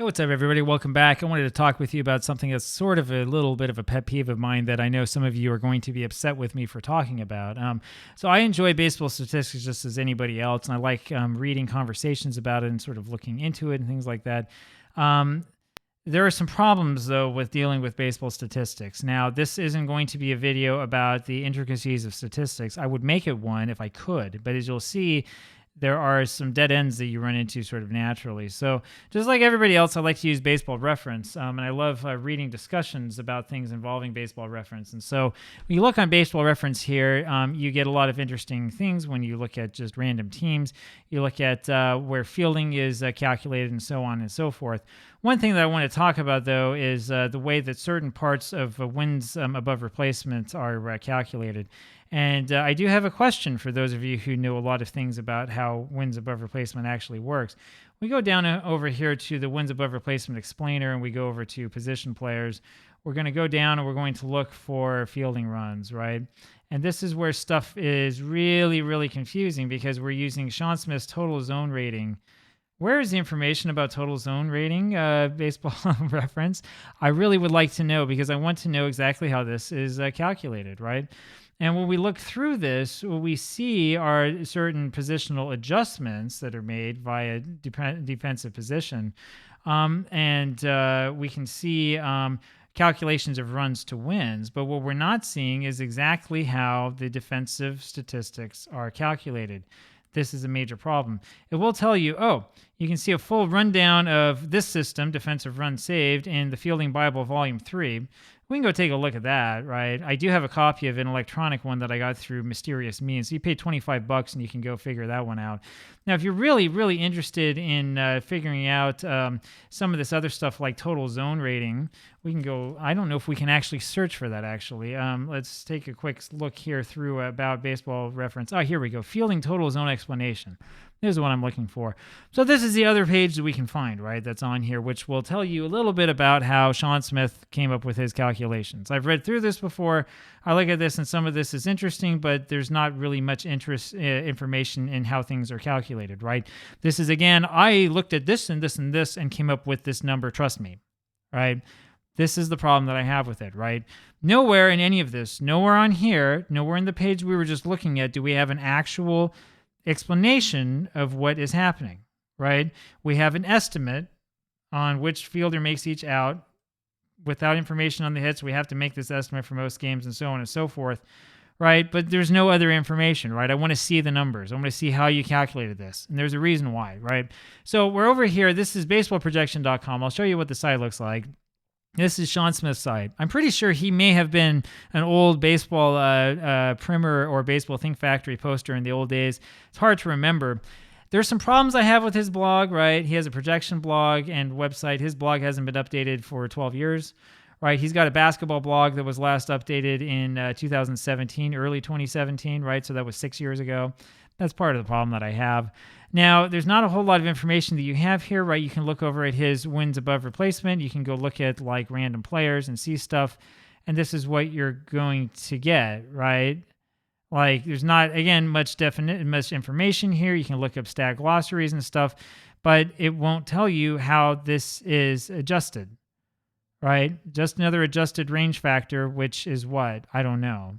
Hey, what's up, everybody? Welcome back. I wanted to talk with you about something that's sort of a little bit of a pet peeve of mine that I know some of you are going to be upset with me for talking about. So I enjoy baseball statistics just as anybody else, and I like reading conversations about it and sort of looking into it and things like that. There are some problems, though, with dealing with baseball statistics. Now, this isn't going to be a video about the intricacies of statistics. I would make it one if I could, but as you'll see, there are some dead ends that you run into sort of naturally. So just like everybody else, I like to use baseball reference, and I love reading discussions about things involving baseball reference. And so when you look on baseball reference here, you get a lot of interesting things when you look at just random teams. You look at where fielding is calculated and so on and so forth. One thing that I want to talk about, though, is the way that certain parts of wins above replacement are calculated. And I do have a question for those of you who know a lot of things about how wins above replacement actually works. We go down over here to the wins above replacement explainer, and we go over to position players. We're going to go down and we're going to look for fielding runs, right? And this is where stuff is really, really confusing because we're using Sean Smith's total zone rating. Where is the information about total zone rating, baseball reference? I really would like to know because I want to know exactly how this is calculated, right? And when we look through this, what we see are certain positional adjustments that are made via defensive position. We can see calculations of runs to wins. But what we're not seeing is exactly how the defensive statistics are calculated. This is a major problem. It will tell you, you can see a full rundown of this system, defensive runs saved, in the Fielding Bible, Volume 3. We can go take a look at that, right? I do have a copy of an electronic one that I got through mysterious means. So you pay $25 and you can go figure that one out. Now, if you're really, really interested in figuring out some of this other stuff like total zone rating, we can go, I don't know if we can actually search for that, actually. Let's take a quick look here through About Baseball Reference. Oh, here we go. Fielding total zone explanation. This is what I'm looking for. So this is the other page that we can find, right, that's on here, which will tell you a little bit about how Sean Smith came up with his calculations. I've read through this before. I look at this, and some of this is interesting, but there's not really much information in how things are calculated, right? This is, again, I looked at this and this and this and came up with this number, trust me, right? This is the problem that I have with it, right? Nowhere in any of this, nowhere on here, nowhere in the page we were just looking at, do we have an actual explanation of what is happening, right? We have an estimate on which fielder makes each out. Without information on the hits, we have to make this estimate for most games and so on and so forth, right? But there's no other information, right? I want to see the numbers. I want to see how you calculated this. And there's a reason why, right? So we're over here. This is baseballprojection.com. I'll show you what the site looks like. This is Sean Smith's site. I'm pretty sure he may have been an old baseball primer or baseball Think Factory poster in the old days. It's hard to remember. There's some problems I have with his blog, right? He has a projection blog and website. His blog hasn't been updated for 12 years, right? He's got a basketball blog that was last updated in 2017, early 2017, right? So that was 6 years ago. That's part of the problem that I have. Now, there's not a whole lot of information that you have here, right? You can look over at his wins above replacement. You can go look at like random players and see stuff. And this is what you're going to get, right? Like there's not, again, much information here. You can look up stat glossaries and stuff, but it won't tell you how this is adjusted, right? Just another adjusted range factor, which is what? I don't know,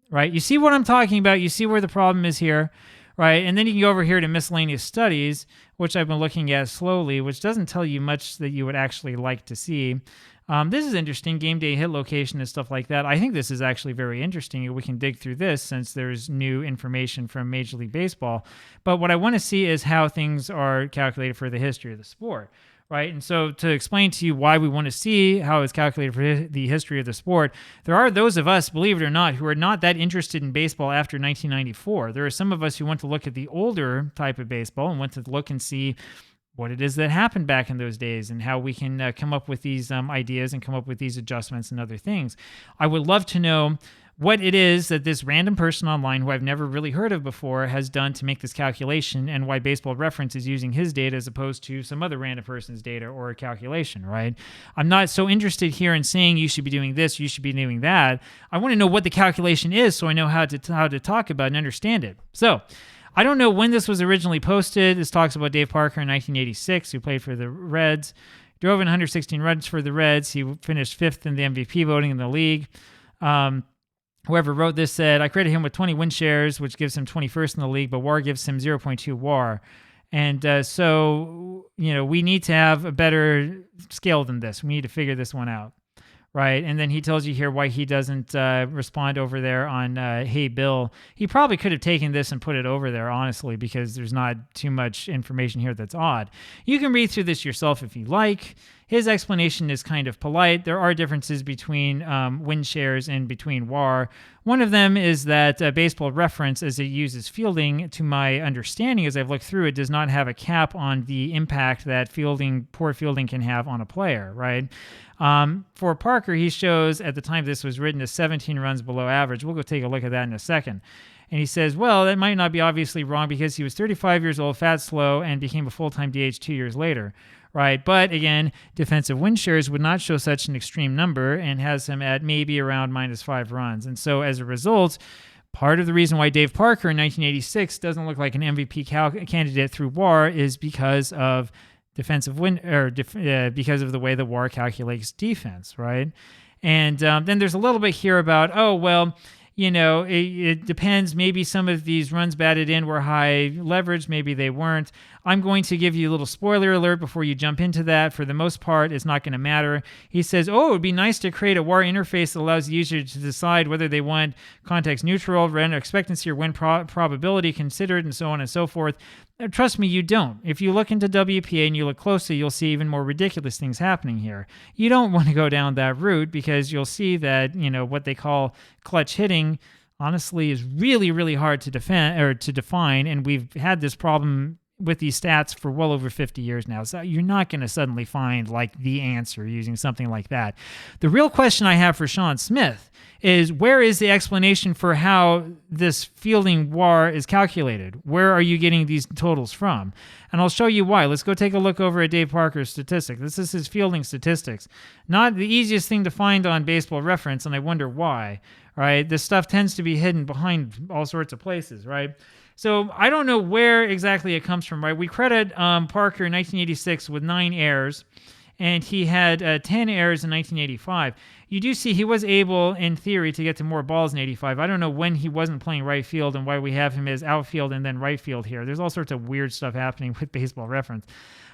right? You see what I'm talking about? You see where the problem is here, right? And then you can go over here to miscellaneous studies, which I've been looking at slowly, which doesn't tell you much that you would actually like to see. This is interesting, game day hit location and stuff like that. I think this is actually very interesting. We can dig through this since there's new information from Major League Baseball. But what I want to see is how things are calculated for the history of the sport, right? And so to explain to you why we want to see how it's calculated for the history of the sport, there are those of us, believe it or not, who are not that interested in baseball after 1994. There are some of us who want to look at the older type of baseball and want to look and see what it is that happened back in those days and how we can come up with these ideas and come up with these adjustments and other things. I would love to know what it is that this random person online who I've never really heard of before has done to make this calculation and why Baseball Reference is using his data as opposed to some other random person's data or a calculation, right? I'm not so interested here in saying you should be doing this, you should be doing that. I want to know what the calculation is so I know how to talk about and understand it. So I don't know when this was originally posted. This talks about Dave Parker in 1986, who played for the Reds. drove in 116 runs for the Reds. He finished 5th in the MVP voting in the league. Whoever wrote this said, I credited him with 20 win shares, which gives him 21st in the league, but WAR gives him 0.2 WAR. And so, we need to have a better scale than this. We need to figure this one out, right? And then he tells you here why he doesn't respond over there on Hey Bill. He probably could have taken this and put it over there, honestly, because there's not too much information here that's odd. You can read through this yourself if you like. His explanation is kind of polite. There are differences between win shares and between WAR. One of them is that Baseball Reference, as it uses fielding, to my understanding, as I've looked through it, does not have a cap on the impact that poor fielding can have on a player, right? For Parker, he shows at the time this was written as 17 runs below average. We'll go take a look at that in a second. And he says, well, that might not be obviously wrong because he was 35 years old, fat, slow, and became a full-time DH 2 years later. Right, but again, defensive win shares would not show such an extreme number and has him at maybe around -5 runs. And so as a result, part of the reason why Dave Parker in 1986 doesn't look like an MVP candidate through WAR is because of defensive win, or because of the way the WAR calculates defense, right? And then there's a little bit here about, it depends. Maybe some of these runs batted in were high leverage. Maybe they weren't. I'm going to give you a little spoiler alert before you jump into that. For the most part, it's not going to matter. He says, it would be nice to create a WAR interface that allows the user to decide whether they want context neutral, run expectancy, or win probability considered, and so on and so forth. Trust me, you don't. If you look into WPA and you look closely, you'll see even more ridiculous things happening here. You don't want to go down that route because you'll see that, what they call clutch hitting, honestly, is really, really hard to define. And we've had this problem with these stats for well over 50 years now. So you're not going to suddenly find like the answer using something like that. The real question I have for Sean Smith is, where is the explanation for how this fielding WAR is calculated? Where are you getting these totals from? And I'll show you why. Let's go take a look over at Dave Parker's statistics. This is his fielding statistics. Not the easiest thing to find on Baseball Reference, and I wonder why, right? This stuff tends to be hidden behind all sorts of places, right? So I don't know where exactly it comes from, right? We credit Parker in 1986 with 9 errors, and he had 10 errors in 1985. You do see he was able, in theory, to get to more balls in 85. I don't know when he wasn't playing right field and why we have him as outfield and then right field here. There's all sorts of weird stuff happening with Baseball Reference.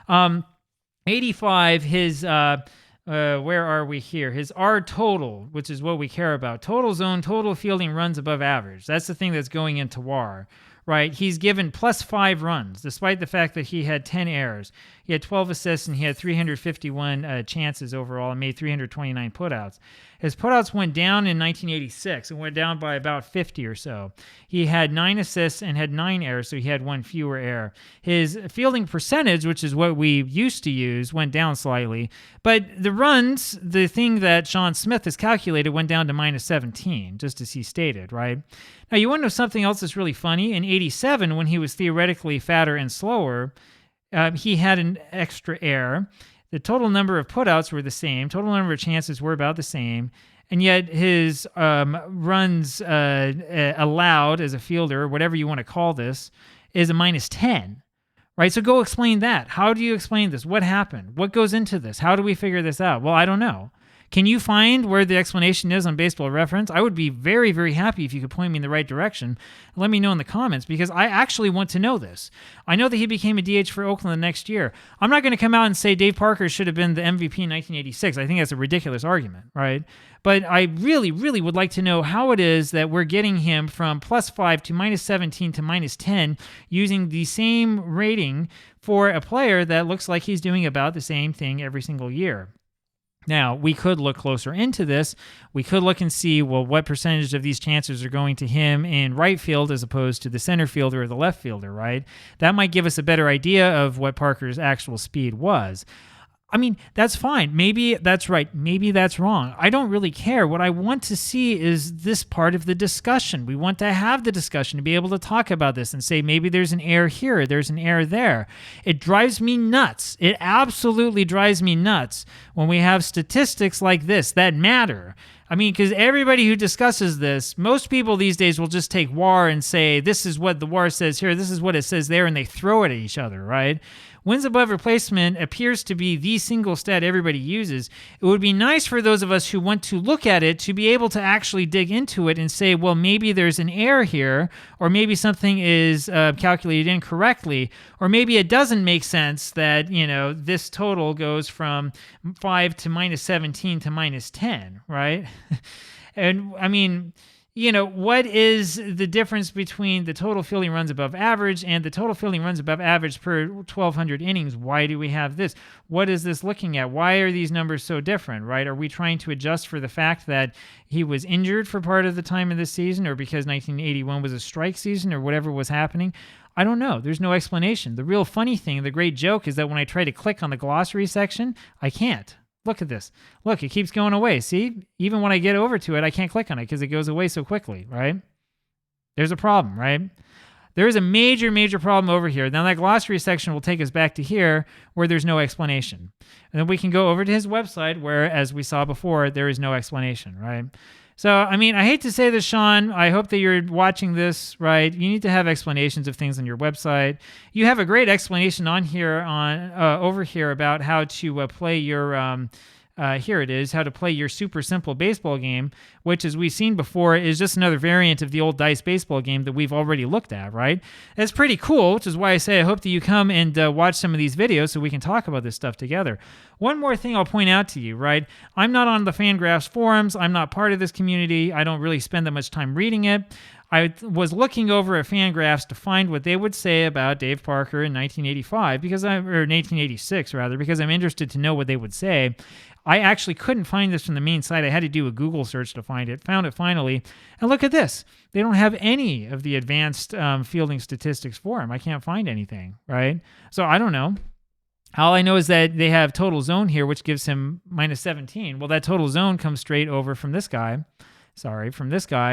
85, his... where are we here? His R total, which is what we care about. Total zone, total fielding runs above average. That's the thing that's going into WAR, right? He's given +5 runs, despite the fact that he had 10 errors. He had 12 assists and he had 351 chances overall and made 329 putouts. His putouts went down in 1986. It went down by about 50 or so. He had 9 assists and had 9 errors, so he had 1 fewer error. His fielding percentage, which is what we used to use, went down slightly. But the runs, the thing that Sean Smith has calculated, went down to -17, just as he stated, right? Now, you want to know something else that's really funny? In 87, when he was theoretically fatter and slower, he had an extra error. The total number of putouts were the same. Total number of chances were about the same. And yet his runs allowed as a fielder, whatever you want to call this, is a -10. Right? So go explain that. How do you explain this? What happened? What goes into this? How do we figure this out? Well, I don't know. Can you find where the explanation is on Baseball Reference? I would be very, very happy if you could point me in the right direction. Let me know in the comments, because I actually want to know this. I know that he became a DH for Oakland the next year. I'm not going to come out and say Dave Parker should have been the MVP in 1986. I think that's a ridiculous argument, right? But I really, really would like to know how it is that we're getting him from +5 to -17 to -10 using the same rating for a player that looks like he's doing about the same thing every single year. Now, we could look closer into this. We could look and see, well, what percentage of these chances are going to him in right field as opposed to the center fielder or the left fielder, right? That might give us a better idea of what Parker's actual speed was. I mean, that's fine. Maybe that's right. Maybe that's wrong. I don't really care. What I want to see is this part of the discussion. We want to have the discussion to be able to talk about this and say, maybe there's an error here, there's an error there. It drives me nuts. It absolutely drives me nuts when we have statistics like this that matter. I mean, because everybody who discusses this, most people these days will just take WAR and say, this is what the WAR says here, this is what it says there, and they throw it at each other, right? Wins above replacement appears to be the single stat everybody uses. It would be nice for those of us who want to look at it to be able to actually dig into it and say, well, maybe there's an error here, or maybe something is calculated incorrectly, or maybe it doesn't make sense that, this total goes from 5 to -17 to -10, right? And I mean, what is the difference between the total fielding runs above average and the total fielding runs above average per 1,200 innings? Why do we have this? What is this looking at? Why are these numbers so different, right? Are we trying to adjust for the fact that he was injured for part of the time of this season, or because 1981 was a strike season, or whatever was happening? I don't know. There's no explanation. The real funny thing, the great joke, is that when I try to click on the glossary section, I can't. Look at this. Look, it keeps going away. See? Even when I get over to it, I can't click on it because it goes away so quickly, right? There's a problem, right? There is a major, major problem over here. Now, that glossary section will take us back to here where there's no explanation. And then we can go over to his website where, as we saw before, there is no explanation, right? So, I mean, I hate to say this, Sean. I hope that you're watching this, right? You need to have explanations of things on your website. You have a great explanation on here, over here, about how to play your. Here it is, how to play your super simple baseball game, which, as we've seen before, is just another variant of the old dice baseball game that we've already looked at, right? It's pretty cool, which is why I say I hope that you come and watch some of these videos so we can talk about this stuff together. One more thing I'll point out to you, right? I'm not on the Fangraphs forums. I'm not part of this community. I don't really spend that much time reading it. I was looking over at Fangraphs to find what they would say about Dave Parker in 1985, or 1986 rather, because I'm interested to know what they would say. I actually couldn't find this from the main site. I had to do a Google search to find it. Found it finally. And look at this. They don't have any of the advanced fielding statistics for him. I can't find anything, right? So I don't know. All I know is that they have total zone here, which gives him -17. Well, that total zone comes straight over from this guy.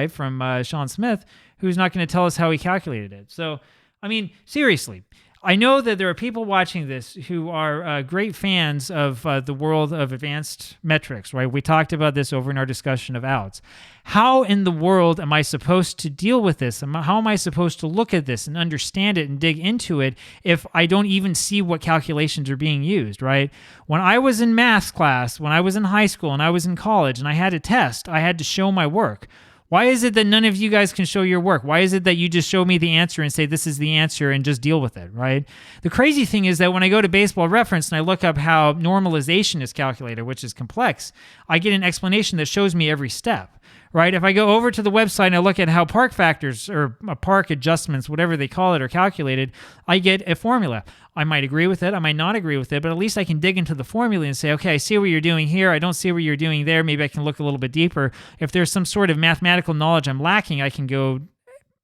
From Sean Smith, who's not going to tell us how he calculated it. So, I mean, seriously, I know that there are people watching this who are great fans of the world of advanced metrics, right? We talked about this over in our discussion of outs. How in the world am I supposed to deal with this? How am I supposed to look at this and understand it and dig into it if I don't even see what calculations are being used, right? When I was in math class, when I was in high school and I was in college and I had a test, I had to show my work. Why is it that none of you guys can show your work? Why is it that you just show me the answer and say this is the answer and just deal with it, right? The crazy thing is that when I go to Baseball Reference and I look up how normalization is calculated, which is complex, I get an explanation that shows me every step, right? If I go over to the website and I look at how park factors or park adjustments, whatever they call it, are calculated, I get a formula. I might agree with it, I might not agree with it, but at least I can dig into the formula and say, okay, I see what you're doing here, I don't see what you're doing there, maybe I can look a little bit deeper. If there's some sort of mathematical knowledge I'm lacking, I can go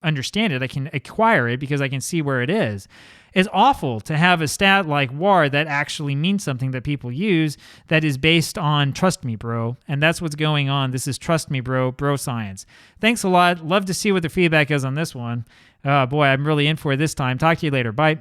understand it, I can acquire it because I can see where it is. It's awful to have a stat like WAR that actually means something that people use that is based on trust me, bro. And that's what's going on. This is trust me, bro science. Thanks a lot. Love to see what the feedback is on this one. Boy, I'm really in for it this time. Talk to you later. Bye.